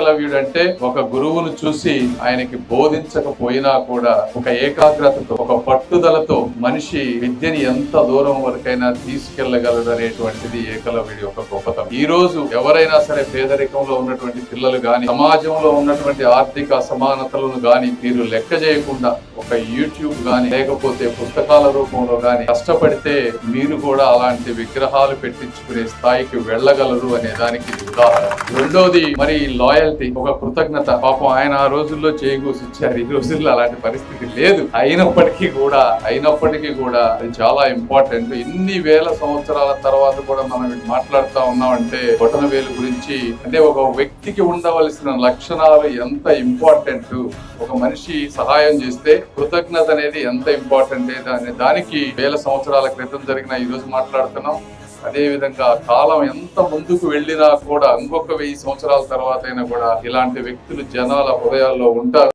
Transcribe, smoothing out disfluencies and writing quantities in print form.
ఏకలవ్యుడు అంటే ఒక గురువును చూసి ఆయనకి బోధించకపోయినా కూడా ఒక ఏకాగ్రతతో, ఒక పట్టుదలతో మనిషి విద్యని ఎంత దూరం వరకైనా తీసుకెళ్లగలడు అనేటువంటిది ఏకలవ్యుడి యొక్క గొప్పతనం. ఈ రోజు ఎవరైనా సరే పేదరికంలో ఉన్నటువంటి పిల్లలు గాని, సమాజంలో ఉన్నటువంటి ఆర్థిక అసమానతలను గాని మీరు లెక్క చేయకుండా ఒక యూట్యూబ్ గాని లేకపోతే పుస్తకాల రూపంలో గాని కష్టపడితే మీరు కూడా అలాంటి విగ్రహాలు పెట్టించుకునే స్థాయికి వెళ్ళగలరు అనే దానికి ఉదాహరణ. రెండోది మరి లాయల్టీ, ఒక కృతజ్ఞత. పాపం ఆయన ఆ రోజుల్లో చేకూర్చిచ్చారు, ఈ రోజుల్లో అలాంటి పరిస్థితి లేదు. అయినప్పటికీ కూడా అది చాలా ఇంపార్టెంట్. ఇన్ని వేల సంవత్సరాల తర్వాత కూడా మనం మాట్లాడుతా ఉన్నామంటే బొటనవేలు గురించి. అంటే ఒక వ్యక్తికి ఉండవలసిన లక్షణాలు ఎంత ఇంపార్టెంట్, ఒక మనిషి సహాయం చేస్తే కృతజ్ఞత అనేది ఎంత ఇంపార్టెంట్ దానికి వేల సంవత్సరాల క్రితం జరిగిన ఈ రోజు మాట్లాడుతున్నాం. అదే విధంగా కాలం ఎంత ముందుకు వెళ్ళినా కూడా ఇంకొక 1000 సంవత్సరాల తర్వాత అయినా కూడా ఇలాంటి వ్యక్తులు జనాల హృదయాల్లో ఉంటారు.